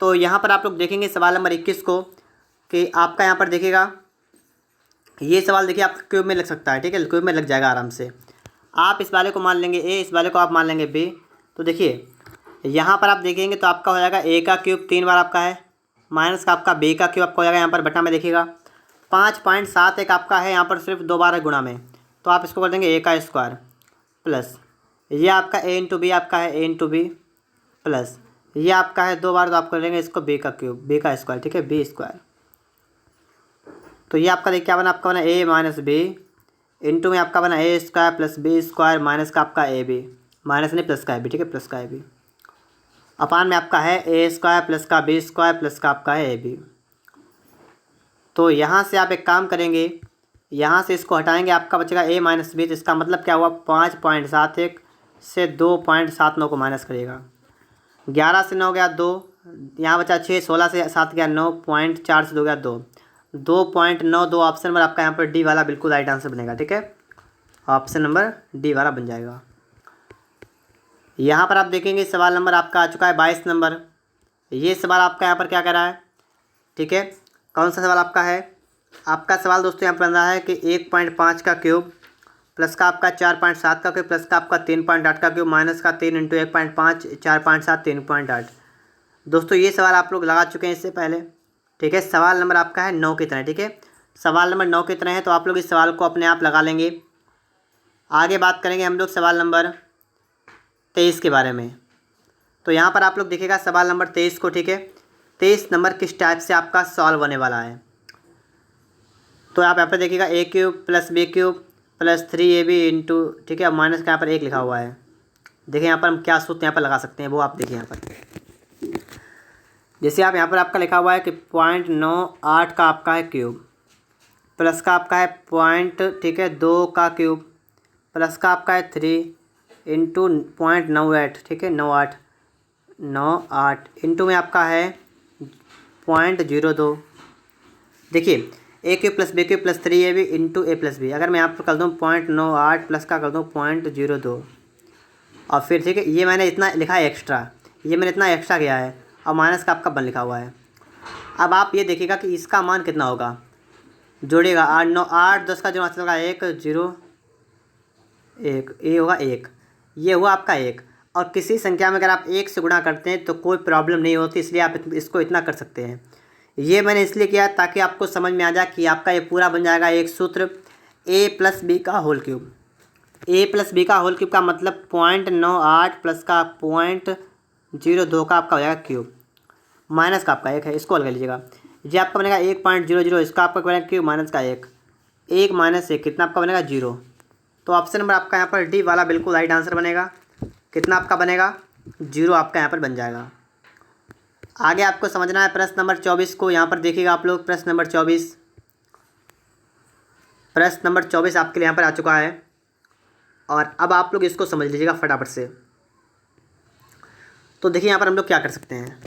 तो यहाँ पर आप लोग देखेंगे सवाल नंबर 21 को कि आपका यहाँ पर देखिएगा ये सवाल देखिए आपका क्यूब में लग सकता है, ठीक है, क्यूब में लग जाएगा आराम से। आप इस वाले को मान लेंगे ए, इस वाले को आप मान लेंगे बी। तो देखिए यहाँ पर आप देखेंगे तो आपका हो जाएगा ए का क्यूब 3 बार आपका है, माइनस का आपका बी का क्यूब आपका हो जाएगा यहाँ पर बटा में देखिएगा 5.71 आपका है, यहाँ पर सिर्फ 2 बार है गुणा में, तो आप इसको कर देंगे ए का स्क्वायर प्लस ये आपका ए इंटू बी आपका है ए इंटू बी प्लस ये आपका है 2 बार, तो आप कर लेंगे इसको बी का क्यूब बी का स्क्वायर, ठीक है, बी स्क्वायर। तो ये आपका देखिए क्या बना, आपका बना ए माइनस बी इंटू में आपका बना A square plus B square minus का आपका ए बी, माइनस नहीं प्लस का ए बी, ठीक है, प्लस का ए बी अपान में आपका है ए स्क्वायर प्लस का बी स्क्वायर प्लस का आपका है ए बी। तो यहाँ से आप एक काम करेंगे, यहाँ से इसको हटाएंगे, आपका बचेगा ए माइनस बी। तो इसका मतलब क्या हुआ, 5.71 से 2.79 को माइनस करिएगा, 11 से 9 गया 2, यहाँ बचा 6, 16 से 7 गया 9, 0.4 से 2 गया 2, 2.92। ऑप्शन नंबर आपका यहाँ पर डी वाला बिल्कुल राइट आंसर बनेगा, ठीक है, ऑप्शन नंबर डी वाला बन जाएगा। यहाँ पर आप देखेंगे सवाल नंबर आपका आ चुका है 22 नंबर। ये सवाल आपका यहाँ पर क्या कर रहा है, ठीक है, कौन सा सवाल आपका है, आपका सवाल दोस्तों यहाँ पर बन रहा है कि 1.5 का क्यूब प्लस का आपका 4.7 का क्यूब प्लस का आपका 3.8 का क्यूब माइनस का 3 इंटू 1.5 4.7 3.8। दोस्तों ये सवाल आप लोग लगा चुके हैं इससे पहले, ठीक है, सवाल नंबर आपका है 9 की तरह, ठीक है, सवाल नंबर 9 की तरह है, तो आप लोग इस सवाल को अपने आप लगा लेंगे। आगे बात करेंगे हम लोग सवाल नंबर 23 के बारे में। तो यहाँ पर आप लोग देखिएगा सवाल नंबर 23 को, ठीक है, 23 नंबर किस टाइप से आपका सॉल्व होने वाला है। तो आप यहाँ पर देखिएगा A cube plus B cube plus 3ab into, ठीक है, माइनस का यहाँ पर 1 लिखा हुआ है। देखिए यहाँ पर हम क्या सूत्र यहाँ पर लगा सकते हैं वो आप देखिए यहाँ पर, जैसे आप यहाँ पर आपका लिखा हुआ है कि 0.98 का आपका है क्यूब प्लस का आपका है पॉइंट, ठीक है, 2 का क्यूब प्लस का आपका है 3 इंटू 0.98, ठीक है, 98 इंटू में आपका है 0.02। देखिए A cube plus B cube plus 3ab into A plus B, अगर मैं यहाँ पर कर दूँ 0.98 प्लस का कर दूँ 0.02 और फिर, ठीक है, ये मैंने इतना लिखा है एक्स्ट्रा, ये मैंने इतना एक्स्ट्रा किया है और माइनस का आपका 1 लिखा हुआ है। अब आप ये देखिएगा कि इसका मान कितना होगा, जोड़िएगा 8 9 8 10 का जो मतलब होगा 1 0 1, ये होगा 1, ये हुआ आपका 1। और किसी संख्या में अगर आप 1 से गुणा करते हैं तो कोई प्रॉब्लम नहीं होती, इसलिए आप इसको इतना कर सकते हैं। ये मैंने इसलिए किया ताकि आपको समझ में आ जाए कि आपका ये पूरा बन जाएगा एक सूत्र ए प्लस बी का होल क्यूब। ए प्लस बी का होल क्यूब का मतलब 0.98 प्लस का 0.02 का आपका हो जाएगा क्यूब माइनस का आपका 1 है, इसको हल कर लीजिएगा। ये आपका बनेगा 1.00, इसका आपका बनेगा क्यूब माइनस का 1 माइनस 1 कितना आपका बनेगा 0। तो ऑप्शन नंबर आपका यहाँ पर डी वाला बिल्कुल राइट आंसर बनेगा। कितना आपका बनेगा 0 आपका यहाँ पर बन जाएगा। आगे आपको समझना है प्रश्न नंबर 24 को। यहाँ पर देखिएगा आप लोग प्रश्न नंबर 24, प्रश्न नंबर 24 आपके लिए यहाँ पर आ चुका है और अब आप लोग इसको समझ लीजिएगा फटाफट से। तो देखिए यहाँ पर हम लोग क्या कर सकते हैं,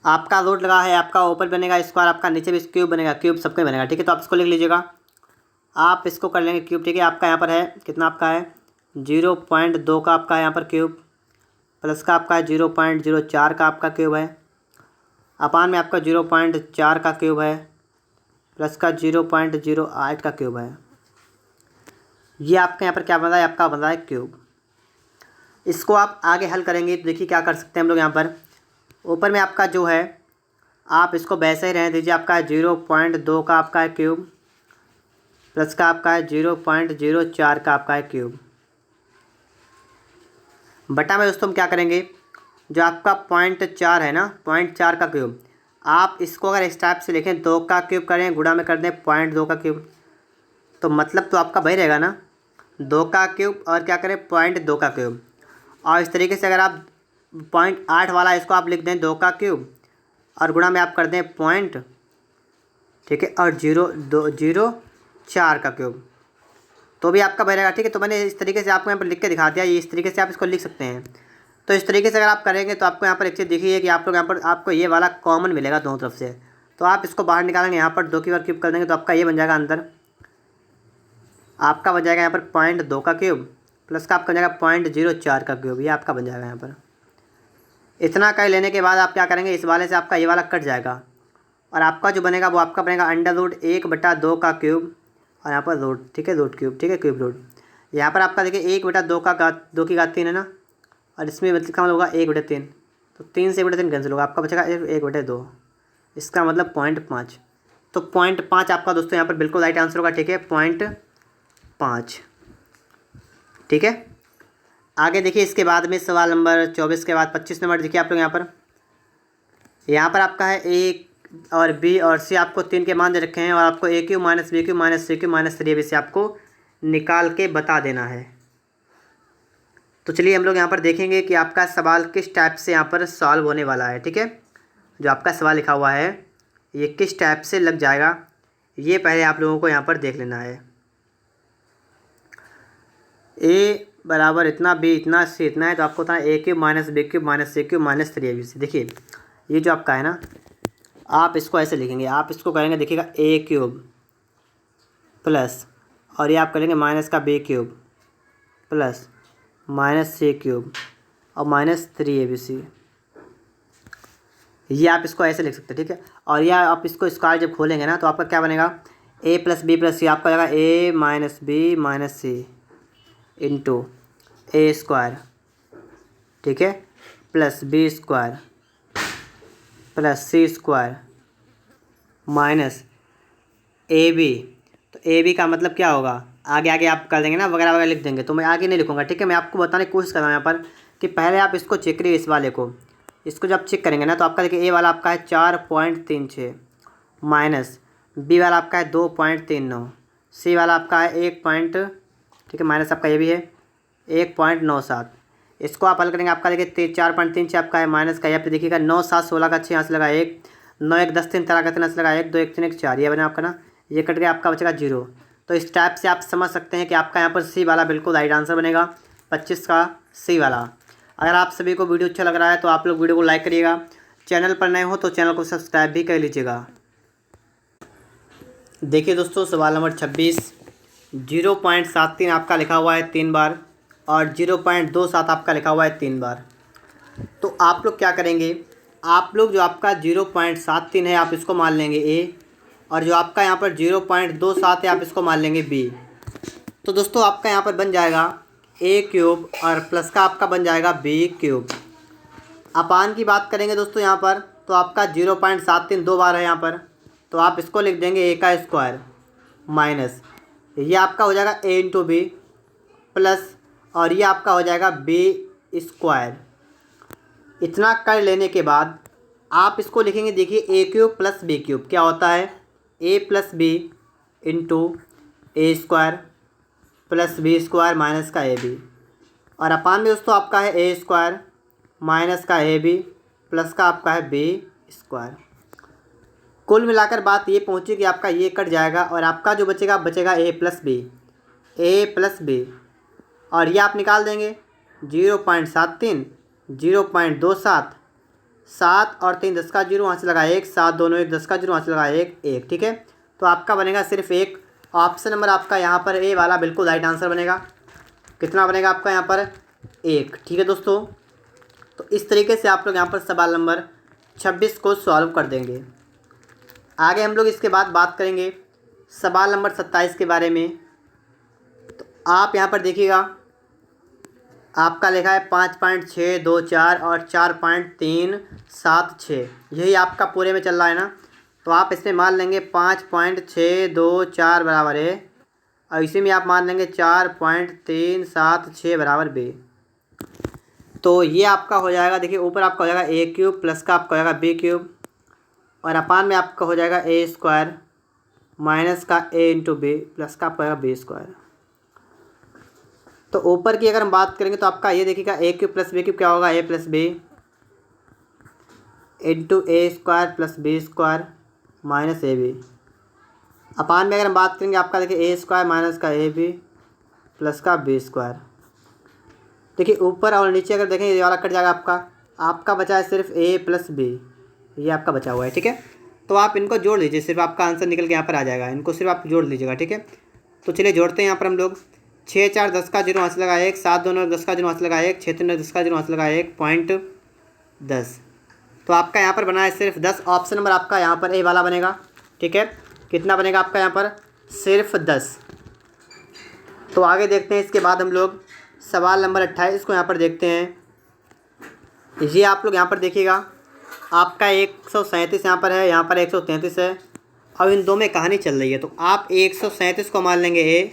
आपका रूट लगा है, आपका ऊपर बनेगा स्क्वायर, आपका नीचे भी क्यूब बनेगा, क्यूब सबका बनेगा, ठीक है। तो आप इसको लिख लीजिएगा, आप इसको कर लेंगे क्यूब, ठीक है। आपका यहाँ पर है कितना आपका है 0.2 का आपका है यहाँ पर क्यूब प्लस का आपका है 0.04 का आपका क्यूब है अपान में आपका 0.4 का क्यूब है प्लस का 0.08 का क्यूब है। ये आपके यहाँ पर क्या बन रहा है, आपका बन रहा है क्यूब। इसको आप आगे हल करेंगे तो देखिए क्या कर सकते हैं हम लोग। यहाँ पर ऊपर में आपका जो है आप इसको वैसे ही रहने दीजिए, आपका है 0.2 का आपका है क्यूब प्लस का आपका है 0.04 का आपका है क्यूब बटा में दोस्तों हम क्या करेंगे, जो आपका 0.4 है ना, 0.4 का क्यूब, आप इसको अगर इस टाइप से लिखें 2 का क्यूब करें गुणा में कर दें 0.2 का क्यूब, तो मतलब तो आपका वही रहेगा ना, 2 का क्यूब और क्या करें 0.2 का क्यूब। और इस तरीके से अगर आप 0.8 वाला इसको आप लिख दें 2 का क्यूब और गुणा में आप कर दें पॉइंट, ठीक है, और 0.04 का क्यूब, तो भी आपका वही रहेगा, ठीक है। तो मैंने इस तरीके से आपको यहाँ पर लिख के दिखा दिया, ये इस तरीके से आप इसको लिख सकते हैं। तो इस तरीके से अगर आप करेंगे तो आपको यहाँ पर एक चीज़ दिखी है कि आप लोग यहाँ पर आपको ये वाला कॉमन मिलेगा दोनों तरफ से, तो आप इसको बाहर निकालेंगे, यहाँ पर 2 की बार क्यूब कर देंगे तो आपका ये बन जाएगा, अंदर आपका बन जाएगा यहाँ पर 0.2 का क्यूब प्लस का आपका बन जाएगा 0.04 का क्यूब, ये आपका बन जाएगा यहाँ पर। इतना कर लेने के बाद आप क्या करेंगे, इस वाले से आपका ये वाला कट जाएगा और आपका जो बनेगा वो आपका बनेगा √1/2 का क्यूब और यहाँ पर रूट, ठीक है, रूट क्यूब, ठीक है, क्यूब रूट। यहाँ पर आपका देखिए 1/2 का घात 2 की घात 3 है ना, और इसमें मतलब का मतलब होगा 1/3, तो 3 से 1/3 कैंसिल होगा, आपका बचेगा 1/2, इसका मतलब 0.5। तो 0.5 आपका दोस्तों यहाँ पर बिल्कुल राइट आंसर होगा, ठीक है, 0.5, ठीक है। आगे देखिए इसके बाद में सवाल नंबर 24 के बाद 25 नंबर देखिए आप लोग यहाँ पर आपका है ए और बी और सी, आपको 3 के मान दे रखे हैं और आपको AQ - BQ - CQ - 3AB से आपको निकाल के बता देना है। तो चलिए हम लोग यहाँ पर देखेंगे कि आपका सवाल किस टाइप से यहाँ पर सॉल्व होने वाला है, ठीक है। जो आपका सवाल लिखा हुआ है ये किस टाइप से लग जाएगा, ये पहले आप लोगों को यहाँ पर देख लेना है। ए बराबर इतना, बी इतना, सी इतना है, तो आपको होता है AQ - BQ - CQ - 3AB। देखिए ये जो आपका है ना, आप इसको ऐसे लिखेंगे, आप इसको करेंगे देखिएगा A³ प्लस, और ये आप करेंगे माइनस का B³ प्लस -C³ और -3ABC। ये आप इसको ऐसे लिख सकते हैं, ठीक है। और यह आप इसको स्क्वायर जब खोलेंगे ना तो आपका क्या बनेगा, A + B + C, आपका जाएगा A - B - C into A², ठीक है, plus B² plus C² minus AB। तो AB का मतलब क्या होगा, आगे आगे आप कर देंगे ना, वगैरह वगैरह लिख देंगे, तो मैं आगे नहीं लिखूंगा, ठीक है। मैं आपको बताने की कोशिश कर रहा हूँ यहाँ पर कि पहले आप इसको चेक करिए, इस वाले को, इसको जब चेक करेंगे ना तो आपका देखिए ए वाला आपका है 4.36 माइनस बी वाला आपका है 2.39, सी वाला आपका है 1, ठीक है, माइनस आपका ये भी है 1.97। इसको आप हल करेंगे, आपका देखिए 4.36 आपका है, माइनस का यहाँ पे देखिएगा 9 7 16 का 6 यहाँ से लगा 1, 9 1 10 3 13 का 3 से लगा 1 2 1 3 1 4, ये बना आपका ना, ये कट गया, आपका बचेगा 0। तो इस टाइप से आप समझ सकते हैं कि आपका यहाँ पर सी वाला बिल्कुल राइट आंसर बनेगा, 25 का सी वाला। अगर आप सभी को वीडियो अच्छा लग रहा है तो आप लोग वीडियो को लाइक करिएगा, चैनल पर नए हो तो चैनल को सब्सक्राइब भी कर लीजिएगा। देखिए दोस्तों सवाल नंबर 26, 0.73 आपका लिखा हुआ है 3 बार और 0.27 आपका लिखा हुआ है 3 बार। तो आप लोग क्या करेंगे, आप लोग जो आपका 0.73 है आप इसको मान लेंगे ए, और जो आपका यहाँ पर 0.27 है आप इसको मान लेंगे बी। तो दोस्तों आपका यहाँ पर बन जाएगा A³ और प्लस का आपका बन जाएगा B³। अपान की बात करेंगे दोस्तों यहाँ पर, तो आपका 0.73 2 बार है यहाँ पर, तो आप इसको लिख देंगे A² माइनस ये आपका हो जाएगा A × B प्लस, और ये आपका हो जाएगा B²। इतना कर लेने के बाद आप इसको लिखेंगे, देखिए A³ + B³ क्या होता है, A + B into A² plus B² minus का AB, और अपान में दोस्तों आपका है A² माइनस का AB प्लस का आपका है B²। कुल मिलाकर बात ये पहुंची कि आपका ये कट जाएगा और आपका जो बचेगा A + B, और ये आप निकाल देंगे 0.73 0.27 7 और 3 10 का 0 वहाँ से लगा 1 7 दोनों 1 10 का 0 वहाँ से लगा 1 1, ठीक है। तो आपका बनेगा सिर्फ 1, ऑप्शन नंबर आपका यहाँ पर ए वाला बिल्कुल राइट आंसर बनेगा। कितना बनेगा आपका यहाँ पर 1, ठीक है दोस्तों। तो इस तरीके से आप लोग यहाँ पर सवाल नंबर 26 को सॉल्व कर देंगे। आगे हम लोग इसके बाद बात करेंगे सवाल नंबर 27 के बारे में। तो आप यहाँ पर देखिएगा आपका लिखा है 5.624 और 4.376, यही आपका पूरे में चल रहा है ना, तो आप इसमें मान लेंगे 5.624 बराबर है और इसी में आप मान लेंगे 4.376 बराबर बी। तो ये आपका हो जाएगा, देखिए ऊपर आपका हो जाएगा A³ प्लस का आपका हो जाएगा B³ और अपान में आपका हो जाएगा A² माइनस का A × B प्लस का आपका हो जाएगा B²। तो ऊपर की अगर हम बात करेंगे तो आपका ये देखिएगा A³ + B³ क्या होगा, A + B into A² plus B² minus AB। अपान में अगर हम बात करेंगे आपका देखिए A² माइनस का AB प्लस का B²। देखिए ऊपर और नीचे अगर देखें ये वाला कट जाएगा, आपका बचा है सिर्फ A + B, ये आपका बचा हुआ है, ठीक है। तो आप इनको जोड़ लीजिए, सिर्फ आपका आंसर निकल के यहाँ पर आ जाएगा, इनको सिर्फ आप जोड़ लीजिएगा, ठीक है। तो चलिए जोड़ते हैं यहाँ पर हम लोग 6 4 10 का 0 वहाँ से लगा 1 7 दोनों 10 का 0 वहाँ से लगा 1 6 3 10 का 0 वहाँ से लगा 1 10। तो आपका यहाँ पर बना है सिर्फ 10। ऑप्शन नंबर आपका यहाँ पर ए वाला बनेगा। ठीक है, कितना बनेगा आपका यहाँ पर? सिर्फ 10। तो आगे देखते हैं। इसके बाद हम लोग सवाल नंबर 28 को यहाँ पर देखते हैं। ये आप लोग यहाँ पर देखिएगा, आपका 137 यहाँ पर है, यहाँ पर 133 है। अब इन दो में कहानी चल रही है, तो आप 137 को मान लेंगे ए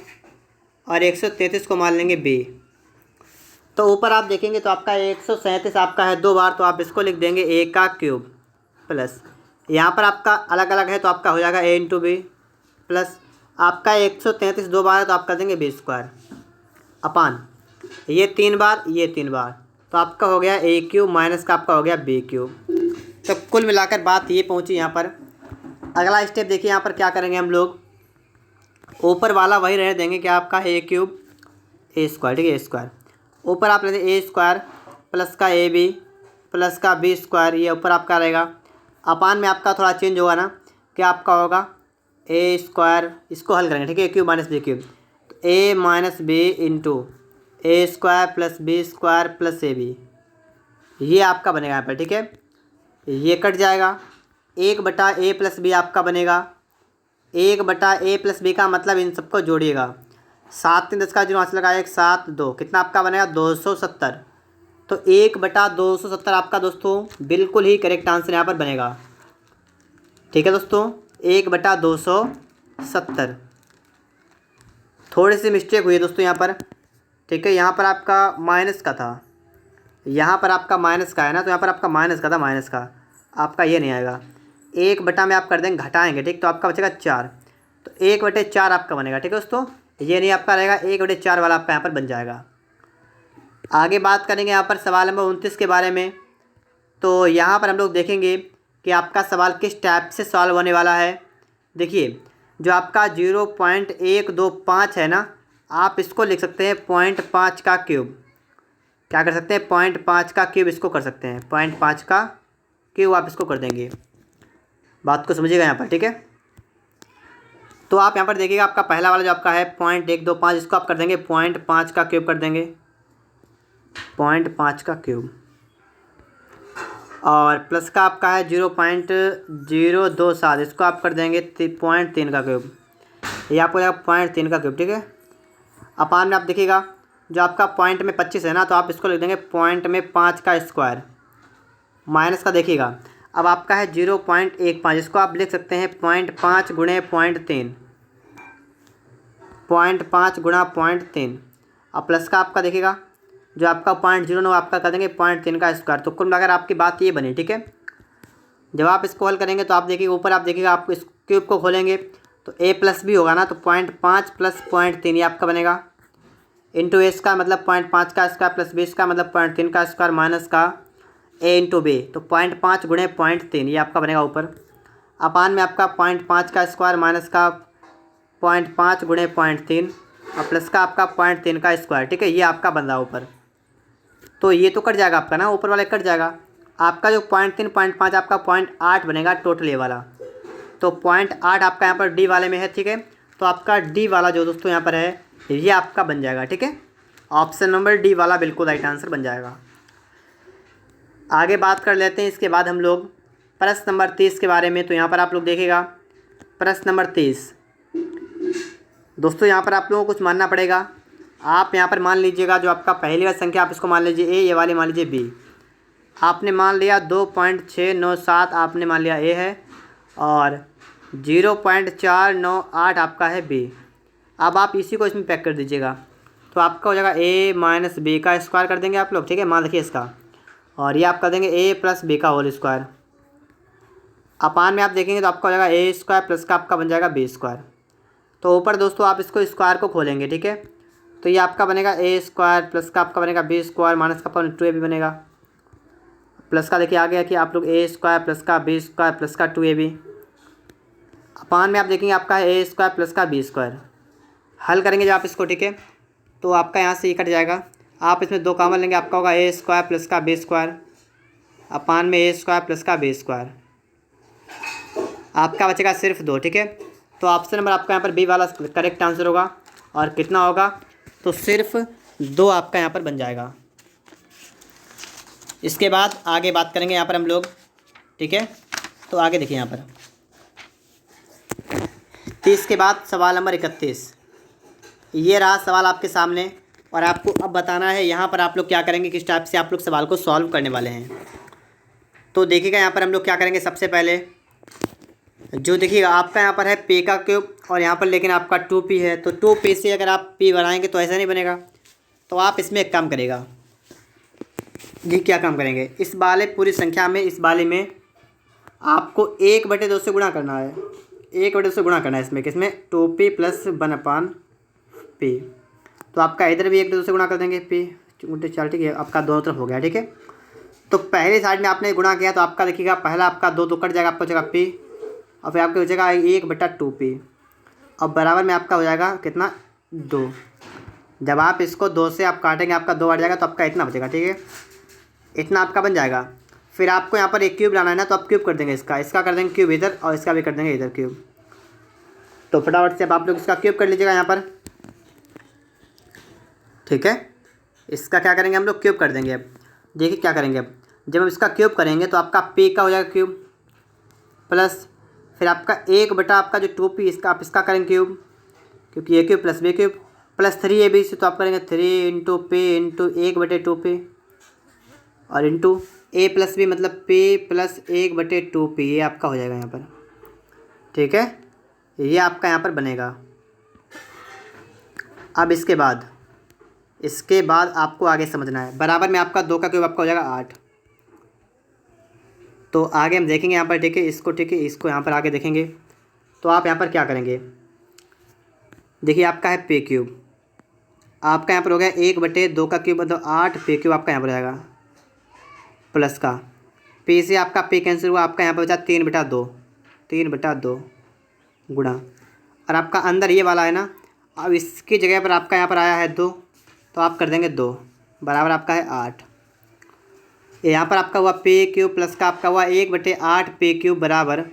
और 133 को मान लेंगे बी। तो ऊपर आप देखेंगे तो आपका 137 आपका है 2 बार, तो आप इसको लिख देंगे ए का क्यूब प्लस, यहाँ पर आपका अलग अलग है तो आपका हो जाएगा ए इंटू बी प्लस, आपका 133 2 बार है तो आप कर देंगे बी स्क्वायर अपान ये 3 बार, ये 3 बार, तो आपका हो गया ए क्यूब माइनस का आपका हो गया बी क्यूब। तो कुल मिलाकर बात ये पहुंची यहाँ पर। अगला स्टेप देखिए, यहाँ पर क्या करेंगे हम लोग, ऊपर वाला वही रहने देंगे कि आपका ए क्यूब ए स्क्वायर। ठीक है, ए स्क्वायर ऊपर आप लेते ए स्क्वायर प्लस का ए बी प्लस का बी स्क्वायर, ये ऊपर आपका रहेगा। अपान में आपका थोड़ा चेंज होगा ना, क्या आपका होगा ए स्क्वायर, इसको हल करेंगे। ठीक है, A cube minus B cube, तो A minus B into A square plus B square plus A B, ये आपका बनेगा यहाँ पर। ठीक है, ये कट जाएगा, 1/a प्लस बी आपका बनेगा। 1/a प्लस बी का मतलब इन सबको जोड़िएगा, 7 3 10 का 0 हाथ लगा 1 7 2, कितना आपका बनेगा 270। तो 1/270 आपका दोस्तों बिल्कुल ही करेक्ट आंसर यहाँ पर बनेगा। ठीक है दोस्तों, 1/270। थोड़ी सी मिस्टेक हुई है दोस्तों यहाँ पर। ठीक है, यहाँ पर आपका माइनस का था, यहाँ पर आपका माइनस का है ना, तो यहाँ पर आपका माइनस का था, माइनस का आपका ये नहीं आएगा। 1/, में आप कर देंगे घटाएंगे, ठीक, तो आपका बचेगा 4, तो 1/4 आपका बनेगा। ठीक है दोस्तों, ये नहीं आपका रहेगा, 1/4 वाला आपका यहाँ पर बन जाएगा। आगे बात करेंगे यहाँ पर सवाल नंबर 29 के बारे में। तो यहाँ पर हम लोग देखेंगे कि आपका सवाल किस टाइप से सॉल्व होने वाला है। देखिए, जो आपका 0.125 है ना, आप इसको लिख सकते हैं 0.5 का क्यूब। क्या कर सकते हैं? 0.5 का क्यूब इसको कर सकते हैं, 0.5 का क्यूब आप इसको कर देंगे। बात को समझिएगा यहाँ पर। ठीक है, तो आप यहाँ पर देखिएगा, आपका पहला वाला जो आपका है 0.125, इसको आप कर देंगे 0.5 का क्यूब कर देंगे, 0.5 का क्यूब। और प्लस का आपका है 0.027, इसको आप कर देंगे 0.3 का क्यूब, ये आपको जाएगा 0.3 का क्यूब। ठीक है, अपान में आप देखिएगा, जो आपका पॉइंट में 25 है ना, तो आप इसको लिख देंगे पॉइंट में 5 का स्क्वायर माइनस का। देखिएगा, अब आपका है 0.15, इसको आप लिख सकते हैं 0.5 गुणे 0.3, 0.5 गुणा 0.3। अब प्लस का आपका देखिएगा, जो आपका 0.09 आपका कर देंगे 0.3 का स्क्वायर। तो कुल मिलाकर आपकी बात ये बनी। ठीक है, जब आप इसको हल करेंगे तो आप देखिए ऊपर आप देखिएगा, आप इस क्यूब को खोलेंगे तो a प्लस बी होगा ना, तो 0.5 प्लस 0.3 ये आपका बनेगा, इंटू एस का मतलब 0.5 का स्क्वायर प्लस बी का मतलब 0.3 का स्क्वायर माइनस का ए इंटू बी, तो 0.5 गुणे 0.3 ये आपका बनेगा ऊपर। अपान में आपका 0.5 का स्क्वायर माइनस का 0.5 गुणे 0.3 और प्लस का आपका 0.3 का स्क्वायर। ठीक है, ये आपका बन रहा ऊपर, तो ये तो कट जाएगा आपका ना, ऊपर वाला कट जाएगा। आपका जो 0.3 0.5 आपका 0.8 बनेगा टोटल ये वाला, तो 0.8 आपका यहाँ पर डी वाले में है। ठीक है, तो आपका डी वाला जो दोस्तों यहाँ पर है ये आपका बन जाएगा। ठीक है, ऑप्शन नंबर डी वाला बिल्कुल राइट आंसर बन जाएगा। आगे बात कर लेते हैं इसके बाद हम लोग प्रश्न नंबर 30 के बारे में। तो यहाँ पर आप लोग देखिएगा, प्रश्न नंबर 30 दोस्तों, यहाँ पर आप लोगों को कुछ मानना पड़ेगा। आप यहाँ पर मान लीजिएगा, जो आपका पहली वाली संख्या आप इसको मान लीजिए ए, ये वाली मान लीजिए बी। आपने मान लिया 2.697 आपने मान लिया ए है, और 0.498 आपका है बी। अब आप इसी को इसमें पैक कर दीजिएगा, तो आपका हो जाएगा ए माइनस बी का स्क्वायर कर देंगे आप लोग। ठीक है, मान रखिए इसका, और ये आप कर देंगे ए प्लस बी का होल स्क्वायर। अपान में आप देखेंगे तो आपका हो जाएगा ए स्क्वायर प्लस का आपका बन जाएगा बी स्क्वायर। तो ऊपर दोस्तों आप इसको स्क्वायर को खोलेंगे। ठीक है, तो ये आपका बनेगा ए स्क्वायर प्लस का आपका बनेगा बी स्क्वायर माइनस का 2ab बनेगा। प्लस का देखिए आ गया कि आप लोग ए स्क्वायर प्लस का बी स्क्वायर प्लस का 2ab। अपान में आप देखेंगे आपका है ए स्क्वायर प्लस का बी स्क्वायर। हल करेंगे जब आप इसको, ठीक है, तो आपका यहाँ से ये कट जाएगा। आप इसमें 2 कॉमन लेंगे, आपका होगा ए स्क्वायर प्लस का बी स्क्वायर अपान में ए स्क्वायर प्लस का बी स्क्वायर, आपका बचेगा सिर्फ 2। ठीक है, तो ऑप्शन नंबर आपका यहाँ पर बी वाला करेक्ट आंसर होगा, और कितना होगा, तो सिर्फ 2 आपका यहाँ पर बन जाएगा। इसके बाद आगे बात करेंगे यहाँ पर हम लोग, ठीक है। तो आगे देखिए यहाँ पर 30 के बाद सवाल नंबर 31, ये रहा सवाल आपके सामने। और आपको अब बताना है यहाँ पर आप लोग क्या करेंगे, किस टाइप से आप लोग सवाल को सॉल्व करने वाले हैं। तो देखिएगा यहाँ पर हम लोग क्या करेंगे, सबसे पहले जो देखिएगा आपका यहाँ पर है पे का क्यूब और यहाँ पर लेकिन आपका 2p है, तो 2p से अगर आप p बढ़ाएंगे तो ऐसा नहीं बनेगा। तो आप इसमें एक काम करेगा जी, क्या काम करेंगे, इस वाले पूरी संख्या में, इस वाले में आपको 1/2 से गुणा करना है, 1/2 से गुणा करना है इसमें, किसमें 2p + 1/p। तो आपका इधर भी 1/2 से गुणा कर देंगे p × 4, ठीक है। आपका दोनों तरफ हो गया, ठीक है। तो पहले साइड में आपने गुणा किया तो आपका देखिएगा पहला आपका 2 कट जाएगा, आपको बचेगा p और फिर आपके बचेगा 1/2p और बराबर में आपका हो जाएगा कितना 2। जब आप इसको 2 से आप काटेंगे आपका 2 बढ़ जाएगा तो आपका इतना बचेगा, ठीक है। इतना आपका बन जाएगा। फिर आपको यहाँ पर एक क्यूब लाना है ना, तो आप क्यूब कर देंगे, इसका कर देंगे क्यूब इधर और इसका भी कर देंगे इधर क्यूब। तो फटाफट से अब आप लोग इसका क्यूब कर लीजिएगा यहाँ पर, ठीक है। इसका क्या करेंगे हम लोग, क्यूब कर देंगे। अब देखिए क्या करेंगे, अब जब हम इसका क्यूब करेंगे तो आपका p का हो जाएगा क्यूब प्लस फिर आपका 1/, आपका जो 2p इसका आप इसका करेंगे क्यूब, क्योंकि a cube + b cube plus 3ab से तो आप करेंगे 3 × p × 1/2p और इंटू a + b मतलब p + 1/2p, ये आपका हो जाएगा यहाँ पर, ठीक है। ये आपका यहाँ पर बनेगा। अब इसके बाद आपको आगे समझना है, बराबर में आपका 2 का क्यूब आपका हो जाएगा 8। तो आगे हम देखेंगे यहाँ पर, ठीक है, इसको, ठीक है, इसको यहाँ पर आगे देखेंगे। तो आप यहाँ पर क्या करेंगे, देखिए आपका है p क्यूब, आपका यहाँ पर हो गया 1/2 का क्यूब मतलब 8p क्यूब आपका यहाँ पर जाएगा प्लस का p से आपका p कैंसिल हुआ, आपका यहाँ पर बचा 3/2 गुणा और आपका अंदर ये वाला है ना, अब इसकी जगह पर आपका यहाँ पर आया है 2 तो आप कर देंगे 2 बराबर आपका है 8। यहाँ पर आपका हुआ p क्यूब प्लस का आपका हुआ 1/8p क्यूब बराबर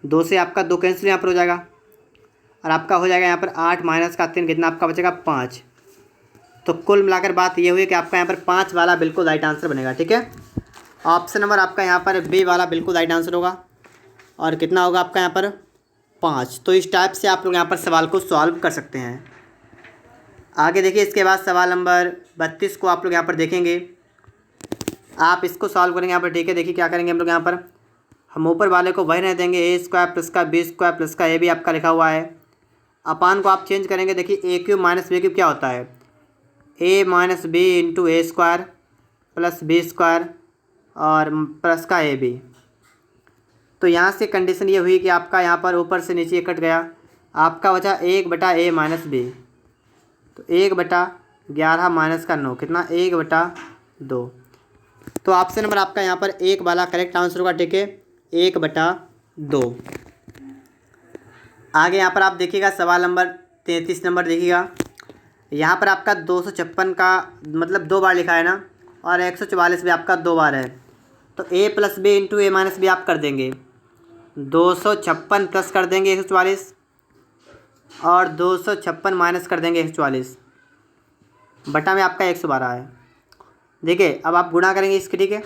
2 से आपका 2 कैंसिल यहाँ पर हो जाएगा और आपका हो जाएगा यहाँ पर 8 - का 3 कितना आपका बचेगा 5। तो कुल मिलाकर बात ये हुई कि आपका यहाँ पर 5 वाला बिल्कुल राइट आंसर बनेगा, ठीक है। ऑप्शन नंबर आपका यहाँ पर बी वाला बिल्कुल राइट आंसर होगा और कितना होगा आपका यहाँ पर 5। तो इस टाइप से आप लोग यहाँ पर सवाल को सॉल्व कर सकते हैं। आगे देखिए इसके बाद सवाल नंबर 32 को आप लोग यहाँ पर देखेंगे, आप इसको सॉल्व करेंगे यहाँ पर, ठीक है। देखिए क्या करेंगे हम लोग यहाँ पर, हम ऊपर वाले को वही रहने देंगे a² + का b² + का a भी आपका लिखा हुआ है। अपान को आप चेंज करेंगे, देखिए a³ - b³ क्या होता है, a - b × a² + b² और प्लस का a b। तो यहाँ से कंडीशन ये हुई कि आपका यहाँ पर ऊपर से नीचे कट गया, आपका बचा 1/a - b, तो 1/11 - का 9 कितना 1/2। तो ऑप्शन नंबर आपका यहाँ पर 1 वाला करेक्ट आंसर होगा, ठीक है, 1/2। आगे यहाँ पर आप देखिएगा सवाल नंबर 33 नंबर देखिएगा, यहाँ पर आपका 256 का मतलब 2 बार लिखा है ना और 144 भी आपका 2 बार है। तो a + b × a - b आप कर देंगे, 256 प्लस कर देंगे 144 और 256 माइनस कर देंगे 144 बटा में आपका 112 है। देखिए अब आप गुणा करेंगे इसके, ठीक है,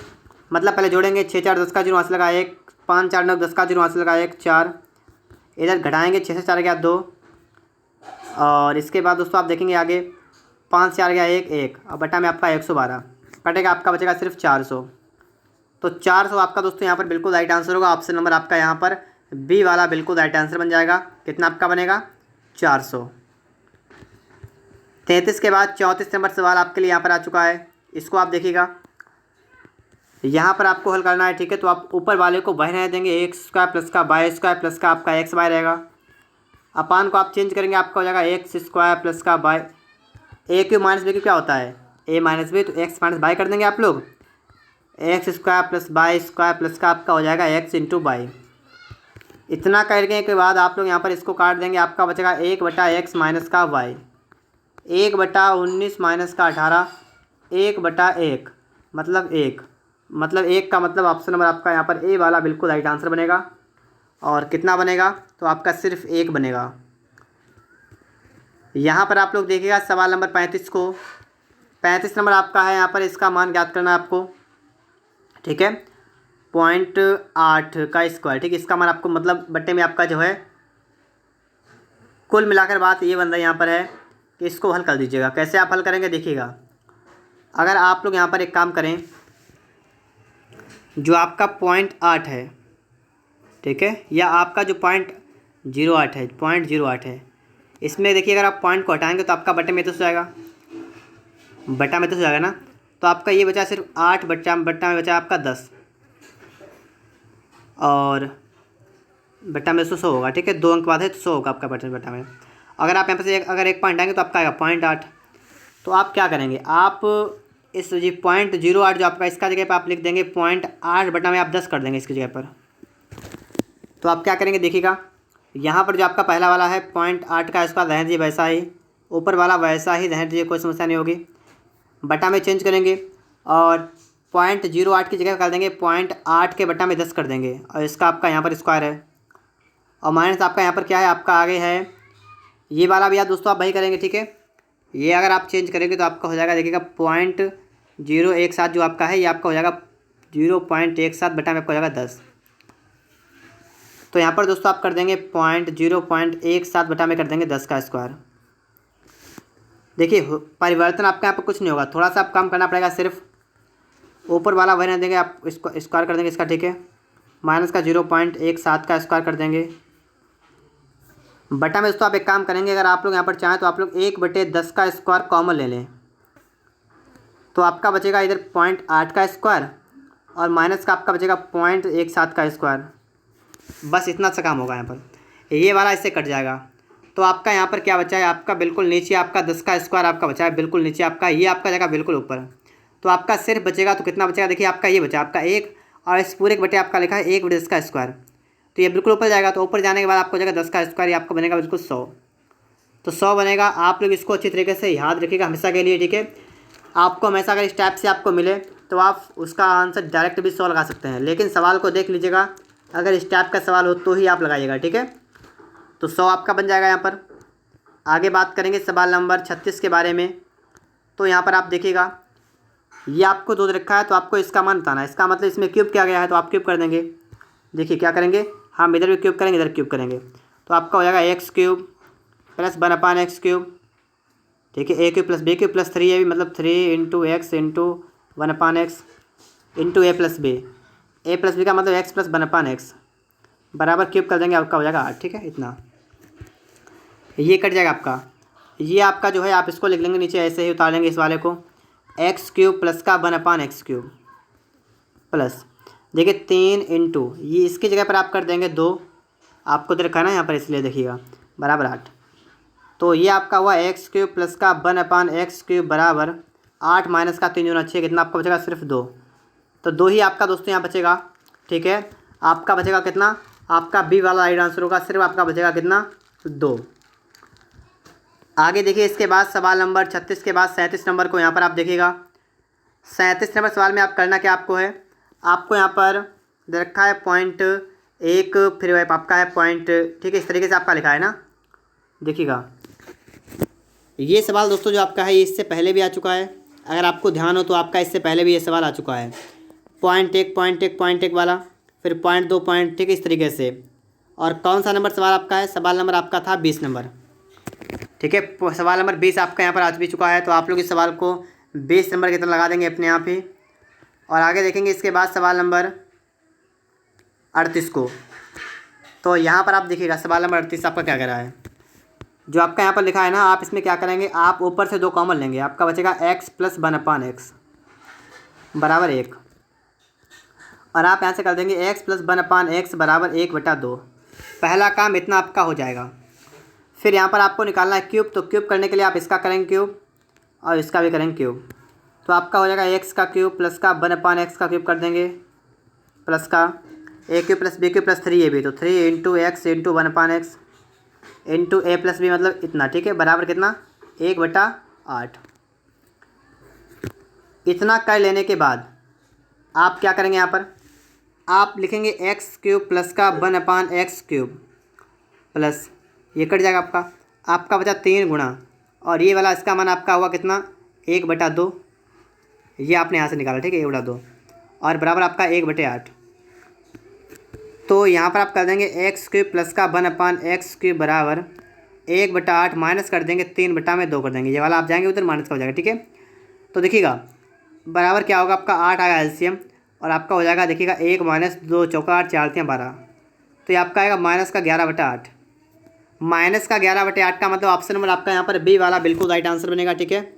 मतलब पहले जोड़ेंगे 6 4 10 का 0 हाथ लगा 1, 5 4 9 10 का 0 हाथ लगा 1 4, इधर घटाएंगे 6 से 4 गया 2 और इसके बाद दोस्तों आप देखेंगे आगे 5 से 4 गया 1 1 और बटा में आपका 112 कटेगा, आपका बचेगा सिर्फ 400। तो 400 आपका दोस्तों यहाँ पर बिल्कुल राइट आंसर होगा। ऑप्शन नंबर आपका यहाँ पर बी वाला बिल्कुल राइट आंसर बन जाएगा। कितना आपका बनेगा 400। 33 के बाद 34 नंबर सवाल आपके लिए यहाँ पर आ चुका है, इसको आप देखिएगा, यहाँ पर आपको हल करना है, ठीक है। तो आप ऊपर वाले को वही रहने देंगे, x² + का y² + का आपका xy रहेगा। अपान को आप चेंज करेंगे, आपका हो जाएगा x² + का y, a³ - b³ क्या होता है a - b, तो x - y कर देंगे आप लोग, x² + y² + का आपका हो जाएगा x × y। इतना करने के बाद आप लोग यहाँ पर इसको काट देंगे, आपका बचेगा 1/x - का y, 1/19 - का 18, 1/1 मतलब 1, मतलब 1 का मतलब ऑप्शन नंबर आपका यहाँ पर ए वाला बिल्कुल राइट आंसर बनेगा। और कितना बनेगा, तो आपका सिर्फ 1 बनेगा। यहाँ पर आप लोग देखिएगा सवाल नंबर 35 को, 35 नंबर आपका है, यहाँ पर इसका मान ज्ञात करना है आपको। ठीक है, 0.8 का स्क्वायर, ठीक है। इसका मान आपको मतलब बट्टे में आपका जो है कुल मिलाकर बात ये बन रहा है यहाँ पर है कि इसको हल कर दीजिएगा। कैसे आप हल करेंगे देखिएगा। अगर आप लोग यहाँ पर एक काम करें, जो आपका 0.8 है, ठीक है, या आपका जो 0.08 है, 0.08 है, इसमें देखिए अगर आप पॉइंट को हटाएंगे तो आपका बटे में तो जाएगा, बटा में तो जाएगा ना। तो आपका ये बचा सिर्फ 8 बट्टा में बचा आपका 10 और बट्टा में 100 होगा, ठीक है। 2 अंक बाद है तो 100 होगा आपका बट्टा में। अगर आप यहाँ पर से अगर एक पॉइंट आएंगे तो आपका आएगा 0.8। तो आप क्या करेंगे, आप इस जी 0.08 जो आपका इसका जगह पर आप लिख देंगे 0.8 बटा में आप 10 कर देंगे इसकी जगह पर। तो आप क्या करेंगे देखिएगा, यहाँ पर जो आपका पहला वाला है 0.8 का स्क्वायर रहने दीजिए वैसा ही, ऊपर वाला वैसा ही रहने दीजिए, कोई समस्या नहीं होगी। बटा में चेंज करेंगे और 0.08 की जगह कर देंगे 0.8 के बटा में 10 कर देंगे और इसका आपका यहाँ पर स्क्वायर है। और माइनस आपका यहाँ पर क्या है, आपका आगे है ये वाला भी यार दोस्तों आप वही करेंगे, ठीक है। ये अगर आप चेंज करेंगे तो आपका हो जाएगा देखिएगा 0.017 जो आपका है ये आपका हो जाएगा 0.17 बटा में आपका हो जाएगा 10। तो यहाँ पर दोस्तों आप कर देंगे 0.17 बटा में कर देंगे 10 का स्क्वायर। देखिए परिवर्तन आपका यहाँ पर कुछ नहीं होगा, थोड़ा सा आप काम करना पड़ेगा, सिर्फ ऊपर वाला वही रहने देंगे, आप इसको स्क्वायर कर देंगे इसका, ठीक है। माइनस का 0.17 का स्क्वायर कर देंगे बटा में। दोस्तों आप एक काम करेंगे, अगर आप लोग यहाँ पर चाहें तो आप लोग 1/10 का स्क्वायर कॉमन ले लें, तो आपका बचेगा इधर 0.8 का स्क्वायर और माइनस का आपका बचेगा 0.17 का स्क्वायर। बस इतना सा काम होगा यहाँ पर, ये वाला इससे कट जाएगा। तो आपका यहाँ पर क्या बचा है, आपका बिल्कुल नीचे आपका 10 का स्क्वायर आपका बचा है, बिल्कुल नीचे आपका ये आपका जगह बिल्कुल ऊपर। तो आपका सिर्फ बचेगा तो कितना बचेगा, देखिए आपका ये बचा आपका 1 और इस पूरे के बटे आपका लिखा है 1/10 का स्क्वायर, तो ये बिल्कुल ऊपर जाएगा। तो ऊपर जाने के बाद आपको जगह 10 का स्क्वायर, ये आपको बनेगा बिल्कुल 100। तो 100 बनेगा। आप लोग इसको अच्छी तरीके से याद रखिएगा हमेशा के लिए, ठीक है। आपको हमेशा अगर इस टाइप से आपको मिले तो आप उसका आंसर डायरेक्ट भी 100 लगा सकते हैं, लेकिन सवाल को देख लीजिएगा, अगर इस टाइप का सवाल हो तो ही आप लगाइएगा, ठीक है। तो 100 आपका बन जाएगा यहाँ पर। आगे बात करेंगे सवाल नंबर 36 के बारे में। तो यहाँ पर आप देखिएगा ये आपको 2 दे रखा है, तो आपको इसका मान बताना है। इसका मतलब इसमें क्यूब किया गया है तो आप क्यूब कर देंगे। देखिए क्या करेंगे, हम इधर भी क्यूब करेंगे इधर क्यूब करेंगे, तो आपका हो जाएगा x³ प्लस 1/x³, ठीक है। a³ प्लस b³ प्लस 3 ये भी मतलब 3 × x × 1/x into a plus b का मतलब x प्लस 1/x बराबर क्यूब कर देंगे, आपका हो जाएगा 8, ठीक है। इतना ये कट जाएगा आपका। ये आपका जो है आप इसको लिख लेंगे नीचे, ऐसे ही उतार लेंगे इस वाले को, x³ प्लस का 1/x³ प्लस देखिए 3 इंटू ये इसकी जगह पर आप कर देंगे 2, आपको तो रखा ना यहाँ पर इसलिए देखिएगा बराबर 8। तो ये आपका हुआ x³ प्लस का 1/x³ बराबर 8 माइनस का 3 दूना 6, कितना आपका बचेगा सिर्फ 2। तो 2 ही आपका दोस्तों यहाँ बचेगा, ठीक है। आपका बचेगा कितना, आपका बी वाला राइट आंसर होगा, सिर्फ आपका बचेगा कितना 2। आगे देखिए इसके बाद सवाल नंबर 36 के बाद 37 नंबर को यहाँ पर आप देखिएगा। 37 नंबर सवाल में आप करना क्या आपको है, आपको यहाँ पर दे रखा है 0.1 फिर आपका है पॉइंट, ठीक है। इस तरीके से आपका लिखा है ना, देखिएगा। ये सवाल दोस्तों जो आपका है ये इससे पहले भी आ चुका है, अगर आपको ध्यान हो तो आपका इससे पहले भी ये सवाल आ चुका है। 0.1 वाला, फिर 0.2 पॉइंट, ठीक है, इस तरीके से। और कौन सा नंबर सवाल आपका है, सवाल नंबर आपका था 20 नंबर, ठीक है। सवाल नंबर 20 आपका यहाँ पर आ भी चुका है, तो आप लोग इस सवाल को 20 नंबर की तरह लगा देंगे अपने आप ही। और आगे देखेंगे इसके बाद सवाल नंबर 38 को। तो यहाँ पर आप देखिएगा सवाल नंबर 38 आपका क्या कह रहा है, जो आपका यहाँ पर लिखा है ना, आप इसमें क्या करेंगे, आप ऊपर से 2 कॉमन लेंगे, आपका बचेगा x प्लस 1/x बराबर 1, और आप यहाँ से कर देंगे x प्लस 1/x बराबर 1/2। पहला काम इतना आपका हो जाएगा। फिर यहाँ पर आपको निकालना है क्यूब, तो क्यूब करने के लिए आप इसका करेंगे क्यूब और इसका भी करेंगे क्यूब, तो आपका हो जाएगा x का क्यूब प्लस का 1/x का क्यूब कर देंगे प्लस का a³ प्लस b³ प्लस 3 ये भी, तो 3 × x × 1/x into a plus b मतलब इतना, ठीक है, बराबर कितना 1/8। इतना कर लेने के बाद आप क्या करेंगे, यहाँ पर आप लिखेंगे x³ प्लस का 1/x³ प्लस ये कट जाएगा आपका बचा 3 गुणा, और ये वाला इसका मान आपका हुआ कितना 1/2, ये आपने यहाँ से निकाला, ठीक है, 1/2। और बराबर आपका 1/8। तो यहाँ पर आप कर देंगे एक्स क्यूब प्लस का 1/x क्यूब बराबर 1/8 माइनस कर देंगे 3/2 कर देंगे। ये वाला आप जाएंगे उधर माइनस का हो जाएगा, ठीक है। तो देखिएगा बराबर क्या होगा आपका 8 आएगा एलसीएम, और आपका हो जाएगा देखिएगा 1 माइनस 2 चौका 8 4 12। तो ये आपका आएगा माइनस का 11/8। माइनस का 11/8 का मतलब ऑप्शन नंबर आपका यहाँ पर बी वाला बिल्कुल राइट आंसर बनेगा, ठीक है।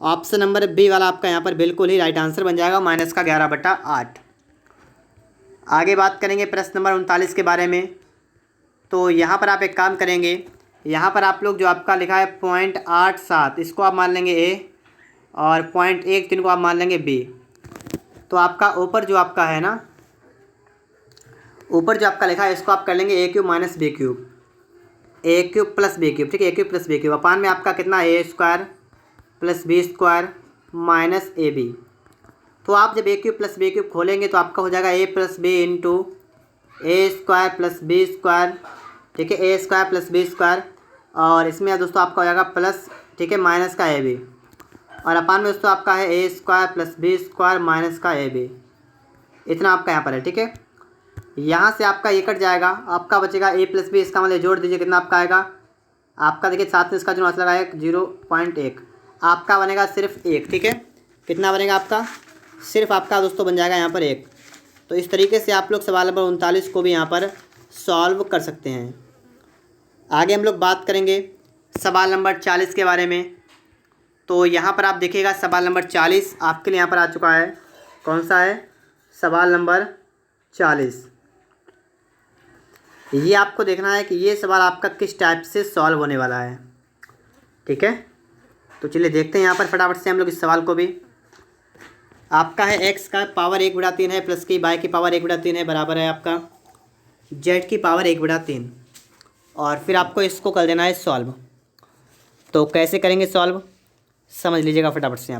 ऑप्शन नंबर बी वाला आपका यहाँ पर बिल्कुल ही राइट आंसर बन जाएगा, माइनस का 11/8। आगे बात करेंगे प्रश्न नंबर 39 के बारे में। तो यहाँ पर आप एक काम करेंगे, यहाँ पर आप लोग जो आपका लिखा है 0.87 इसको आप मान लेंगे ए, और 0.13 को आप मान लेंगे बी। तो आपका ऊपर जो आपका है ना, ऊपर जो आपका लिखा है इसको आप कर लेंगे A cube minus B cube, A cube plus B cube, ठीक है। A cube plus B cube अपान में आपका कितना A square plus B square minus A B. तो आप जब A cube plus B cube खोलेंगे तो आपका हो जाएगा A plus B into A square plus B square, ठीक है, A square plus B square, और इसमें दोस्तों आपका हो जाएगा प्लस, ठीक है, माइनस का ए बी, और अपान में दोस्तों आपका है A square plus B square minus का ए बी। इतना आपका यहाँ पर है, ठीक है। यहाँ से आपका ये कट जाएगा, आपका बचेगा ए प्लस बी, इसका मतलब जोड़ दीजिए कितना आपका आएगा आपका, देखिए साथ में इसका जो मतलब आएगा 0.1, आपका बनेगा सिर्फ 1, ठीक है। कितना बनेगा आपका, सिर्फ आपका दोस्तों बन जाएगा यहाँ पर 1। तो इस तरीके से आप लोग सवाल नंबर 39 को भी यहाँ पर सॉल्व कर सकते हैं। आगे हम लोग बात करेंगे सवाल नंबर 40 के बारे में। तो यहाँ पर आप देखिएगा सवाल नंबर 40 आपके लिए यहाँ पर आ चुका है। कौन सा है, सवाल नंबर 40। ये आपको देखना है कि ये सवाल आपका किस टाइप से सॉल्व होने वाला है, ठीक है। तो चलिए देखते हैं यहाँ पर फटाफट से हम लोग इस सवाल को भी। आपका है एक्स का पावर 1/3 है प्लस की वाई की पावर 1/3 है, बराबर है आपका जेड की पावर 1/3, और फिर आपको इसको कर देना है सॉल्व। तो कैसे करेंगे सॉल्व, समझ लीजिएगा फटाफट से।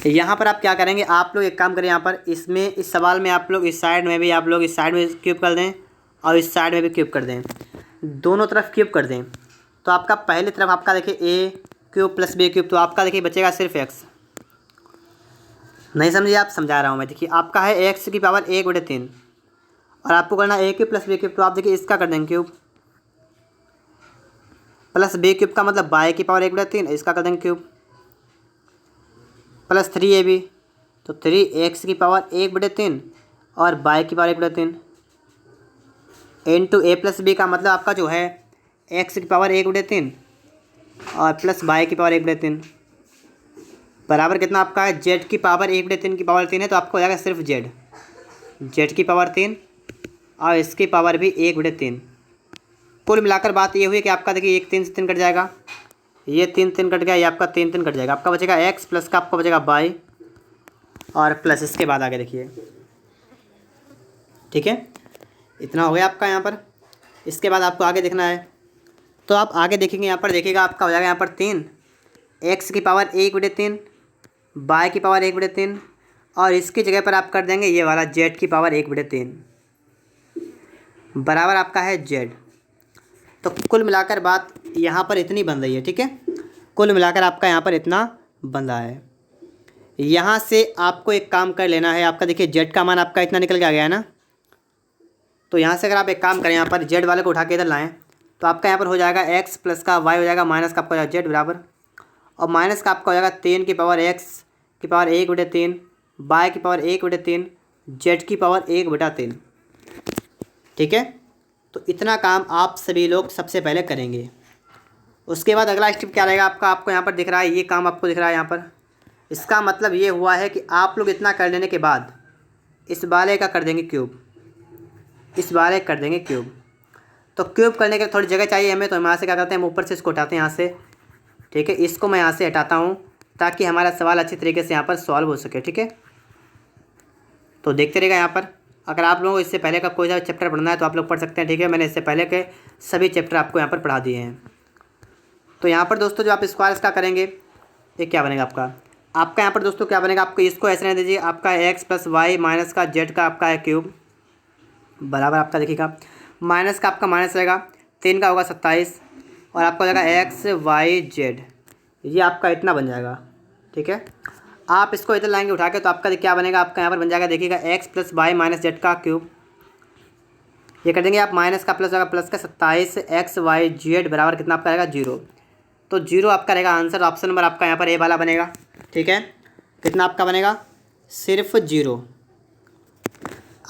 यहाँ पर आप क्या करेंगे, आप लोग एक काम करें, यहाँ पर इसमें इस सवाल में आप लोग इस साइड में भी आप लोग इस साइड में क्यूब कर दें और इस साइड में भी क्यूब कर दें, दोनों तरफ क्यूब कर दें। तो आपका पहले तरफ आपका देखिए A cube plus B cube, तो आपका देखिए बचेगा सिर्फ एक्स। नहीं समझिए, आप समझा रहा हूँ मैं। देखिए आपका है एक्स की पावर 1/3, और आपको करना ए क्यूब प्लस बी क्यूब, तो आप देखिए इसका कर देंगे क्यूब, प्लस बी क्यूब का मतलब वाई की पावर 1/3, इसका कर देंगे क्यूब, प्लस 3ab, तो 3x की पावर 1/3 और वाई की power 1/3 into A plus B का मतलब आपका जो है x की पावर 1/3 और प्लस वाई की पावर 1/3, बराबर कितना आपका है z की पावर 1/3 की पावर 3 है, तो आपको हो जाएगा सिर्फ z की पावर 3 और इसकी पावर भी 1/3। कुल मिलाकर बात ये हुई कि आपका देखिए एक 3 से 3 कट जाएगा, ये 3 3 कट गया, ये आपका 3 3 कट जाएगा, आपका बचेगा x प्लस का आपका बचेगा y और प्लस इसके बाद आगे देखिए, ठीक है। इतना हो गया आपका यहाँ पर। इसके बाद आपको आगे देखना है, तो आप आगे देखेंगे यहाँ पर देखिएगा आपका हो जाएगा यहाँ पर 3 x की पावर 1/3 y की पावर 1/3 और इसकी जगह पर आप कर देंगे ये वाला z की पावर 1/3 बराबर आपका है z। तो कुल मिलाकर बात यहाँ पर इतनी बन रही है, ठीक है। कुल मिलाकर आपका यहाँ पर इतना बन रहा है। यहाँ से आपको एक काम कर लेना है, आपका देखिए z का मान आपका इतना निकल के आ गया है ना। तो यहाँ से अगर आप एक काम करें, यहाँ पर z वाले को उठा के इधर लाएँ, तो आपका यहाँ पर हो जाएगा x प्लस का y हो जाएगा माइनस का आपका हो जाएगा z बराबर, और माइनस का आपका हो जाएगा 3 की पावर x की पावर 1/3 y की पावर 1/3 z की पावर 1/3, ठीक है। तो इतना काम आप सभी लोग सबसे पहले करेंगे। उसके बाद अगला स्टेप क्या रहेगा आपका, आपको यहाँ पर दिख रहा है, ये काम आपको दिख रहा है यहाँ पर। इसका मतलब ये हुआ है कि आप लोग इतना कर लेने के बाद इस वाले का कर देंगे क्यूब, इस वाले कर देंगे क्यूब। तो क्यूब करने के थोड़ी जगह चाहिए हमें, तो हम यहाँ से क्या करते हैं, हम ऊपर से इसको उठाते हैं यहाँ से, ठीक है। इसको मैं यहाँ से हटाता हूँ ताकि हमारा सवाल अच्छी तरीके से यहाँ पर सॉल्व हो सके, ठीक है। तो देखते रहेगा यहाँ पर। अगर आप लोगों को इससे पहले का कोई सा चैप्टर पढ़ना है तो आप लोग पढ़ सकते हैं, ठीक है। मैंने इससे पहले के सभी चैप्टर आपको यहाँ पर पढ़ा दिए हैं। तो यहाँ पर दोस्तों जो आप स्क्वायर इसका करेंगे, ये क्या बनेगा आपका यहाँ पर दोस्तों क्या बनेगा, आपको इसको ऐसे रहने दीजिए, आपका x प्लस वाई माइनस का z का आपका है क्यूब बराबर आपका देखिएगा माइनस का आपका माइनस रहेगा 3 का होगा 27 और आपका हो जाएगा x y z, ये आपका इतना बन जाएगा, ठीक है। आप इसको इधर लाएंगे उठा के, तो आपका क्या बनेगा, आपका यहाँ पर बन जाएगा देखिएगा x plus y minus z का क्यूब। ये कर देंगे आप, माइनस का प्लस होगा, प्लस का 27 एक्स वाई जेड बराबर कितना आपका रहेगा 0। तो 0 आपका रहेगा आंसर। ऑप्शन नंबर आपका यहाँ पर ए वाला बनेगा। ठीक है, कितना आपका बनेगा, सिर्फ 0।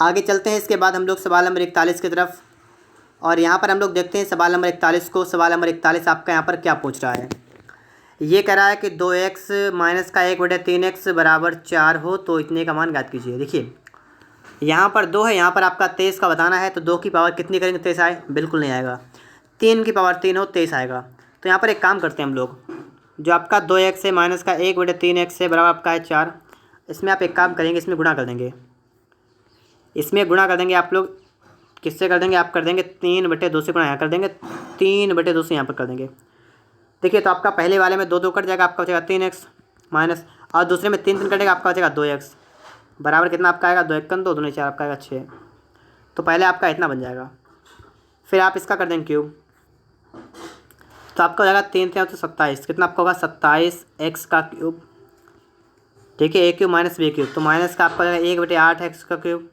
आगे चलते हैं, इसके बाद हम लोग सवाल नंबर 41 की तरफ। और यहाँ पर हम लोग देखते हैं सवाल नंबर 41 को। सवाल नंबर 41 आपका यहाँ पर क्या पूछ रहा है। ये कह रहा है कि 2x माइनस का 1/3x बराबर 4 हो तो इतने का मान ज्ञात कीजिए। देखिए यहाँ पर 2 है, यहाँ पर आपका 23 का बताना है, तो 2 की पावर कितनी करेंगे 23 आए, बिल्कुल नहीं आएगा। 3 की पावर 3 हो 23 आएगा। तो यहाँ पर एक काम करते हैं हम लोग, जो आपका 2x है माइनस का 1/3x है बराबर आपका है 4, इसमें आप एक काम करेंगे, इसमें गुणा कर देंगे। इसमें गुणा कर देंगे आप लोग, किससे कर देंगे, आप कर देंगे 3/2 से गुणा यहाँ कर देंगे, 3/2 से यहाँ पर कर देंगे। देखिए तो आपका पहले वाले में 2 2 कट जाएगा, आपका बचेगा 3x माइनस, और दूसरे में 3 3 कटेगा, आपका बचेगा 2x बराबर कितना आपका आएगा 2 1 2 2 4 आपका आएगा 6। तो पहले आपका इतना बन जाएगा, फिर आप इसका कर देंगे क्यूब, तो आपका हो जाएगा 3 3 तो 27, कितना आपका होगा 27x का क्यूब। ठीक है, a cube minus b cube, तो माइनस का आपका हो जाएगा 1/8x का क्यूब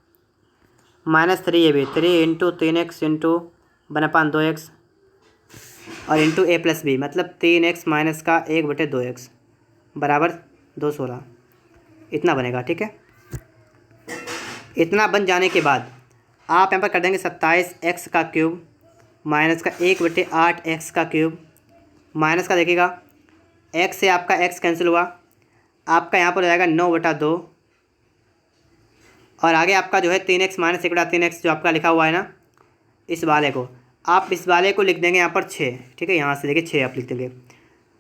माइनस 3 ये भी 3 इंटू 3x इंटू 1/2x और इंटू a प्लस बी, मतलब 3x माइनस का 1/2x बराबर 216, इतना बनेगा। ठीक है, इतना बन जाने के बाद आप यहाँ पर कर देंगे 27x का क्यूब माइनस का 1/8x का क्यूब, माइनस का देखिएगा x से आपका x कैंसिल हुआ, आपका यहाँ पर हो जाएगा 9/2, और आगे आपका जो है 3x माइनस 1/3x जो आपका लिखा हुआ है ना, इस वाले को आप इस वाले को लिख देंगे यहाँ पर 6। ठीक है, यहाँ से देखिए 6 आप लिख देंगे,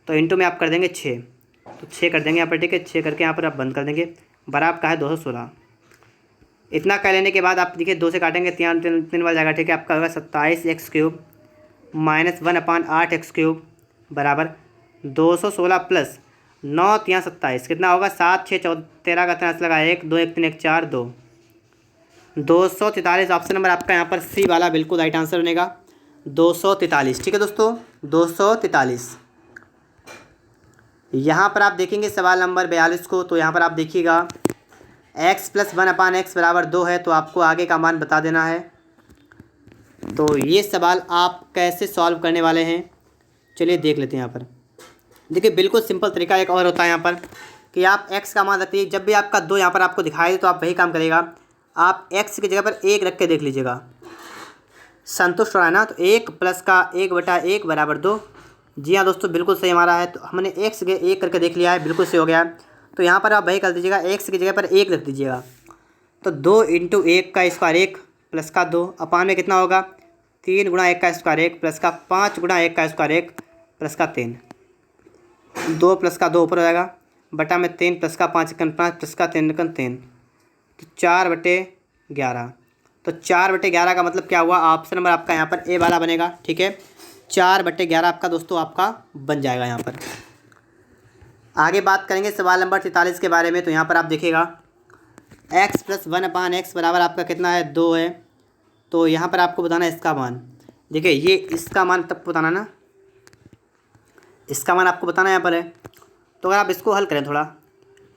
तो इंटू में आप कर देंगे 6, तो 6 कर देंगे यहाँ पर। ठीक है, 6 करके यहाँ पर आप बंद कर देंगे, बराबर का है 216। इतना कर लेने के बाद आप देखिए 2 से काटेंगे, 3 बार जाएगा। ठीक है, आपका होगा 27x cube minus 1/8x cube बराबर 216 प्लस 9 3 27, कितना होगा 7 6 13 का 13 लगा 1 2 1 3 1 4 2 243। ऑप्शन नंबर आपका यहाँ पर सी वाला बिल्कुल राइट आंसर बनेगा 243। ठीक है दोस्तों, 243। यहाँ पर आप देखेंगे सवाल नंबर 42 को, तो यहाँ पर आप देखिएगा x प्लस 1/x बराबर 2 है, तो आपको आगे का मान बता देना है। तो ये सवाल आप कैसे सॉल्व करने वाले हैं, चलिए देख लेते हैं। यहाँ पर देखिए बिल्कुल सिंपल तरीका एक और होता है यहाँ पर कि आप x का मान रखिए, जब भी आपका 2 यहाँ पर आपको दिखाई दे तो आप वही काम करेगा, आप x की जगह पर 1 रख के देख लीजिएगा, संतुष्ट हो रहा है ना। तो 1 प्लस का 1/1 बराबर 2। जी हाँ दोस्तों, बिल्कुल सही हमारा है। तो हमने x के 1 करके देख लिया है, बिल्कुल सही हो गया। तो यहाँ पर आप वही कर दीजिएगा, x की जगह पर 1 रख दीजिएगा, तो 2 इंटू 1 का स्क्वायर 1 प्लस का 2 अपान में कितना होगा 3 गुणा 1 का स्क्वायर 1 प्लस का 5 गुणा 1 का स्क्वायर 1 प्लस का 3, 2 प्लस का 2 ऊपर हो जाएगा बटा में 3 प्लस का 5 प्लस का 3 3, तो 4/11। तो 4/11 का मतलब क्या हुआ, ऑप्शन नंबर आपका यहाँ पर ए वाला बनेगा। ठीक है, 4/11 आपका दोस्तों आपका बन जाएगा। यहाँ पर आगे बात करेंगे सवाल नंबर 43 के बारे में। तो यहाँ पर आप देखिएगा x प्लस 1/x बराबर आपका कितना है 2 है, तो यहाँ पर आपको बताना है इसका मान। देखिए ये इसका मान तब बताना ना, इसका मान आपको बताना यहाँ पर है। तो अगर आप इसको हल करें थोड़ा,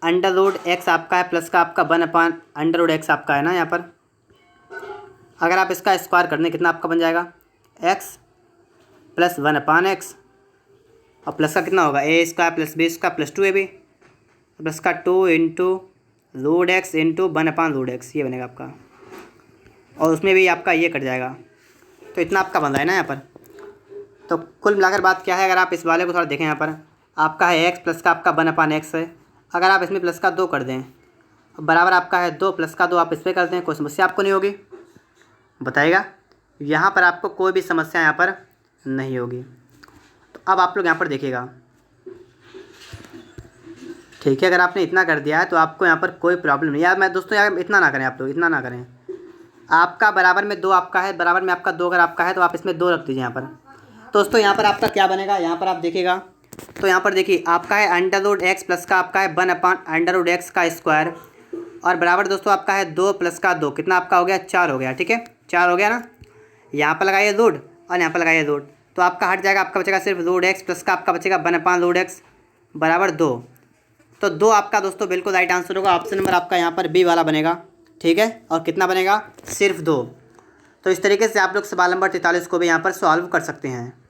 √x आपका है प्लस का आपका 1/√x आपका है ना। यहाँ पर अगर आप इसका स्क्वायर करने कितना आपका बन जाएगा x प्लस 1/x और प्लस का कितना होगा a square plus b square plus 2ab plus का 2 इंटू √x इंटू 1/√x, ये बनेगा आपका, और उसमें भी आपका ये कट जाएगा। तो इतना आपका बन रहा है ना यहाँ पर। तो कुल मिलाकर बात क्या है, अगर आप इस वाले को थोड़ा देखें, यहाँ पर आपका है x प्लस का आपका 1/x है, अगर आप इसमें प्लस का 2 कर दें बराबर आपका है 2 प्लस का 2 आप इस पर कर दें, कोई समस्या आपको नहीं होगी, बताइएगा। यहाँ पर आपको कोई भी समस्या यहाँ पर नहीं होगी। तो अब आप लोग यहाँ पर देखिएगा, ठीक है, अगर आपने इतना कर दिया है तो आपको यहाँ पर कोई प्रॉब्लम नहीं। यार मैं दोस्तों यार इतना ना करें, आप लोग इतना ना करें। आपका बराबर में 2 आपका है, बराबर में आपका 2 अगर आपका है तो आप इसमें 2 रख दीजिए यहाँ पर। दोस्तों यहाँ पर आपका क्या बनेगा, यहाँ पर आप देखिएगा, तो यहाँ पर देखिए आपका है √x प्लस का आपका है 1/√x का स्क्वायर, और बराबर दोस्तों आपका है 2 प्लस का 2, कितना आपका हो गया 4 हो गया। ठीक है, 4 हो गया ना। यहाँ पर लगाइए रूट और यहाँ पर लगाइए रूट, तो आपका हट जाएगा, आपका बचेगा सिर्फ √x प्लस का आपका बचेगा 1/√x बराबर 2, तो 2 आपका दोस्तों बिल्कुल राइट आंसर होगा। ऑप्शन नंबर आपका यहाँ पर बी वाला बनेगा, ठीक है। और कितना बनेगा? सिर्फ 2। तो इस तरीके से आप लोग सवाल नंबर 43 को भी यहाँ पर सॉल्व कर सकते हैं।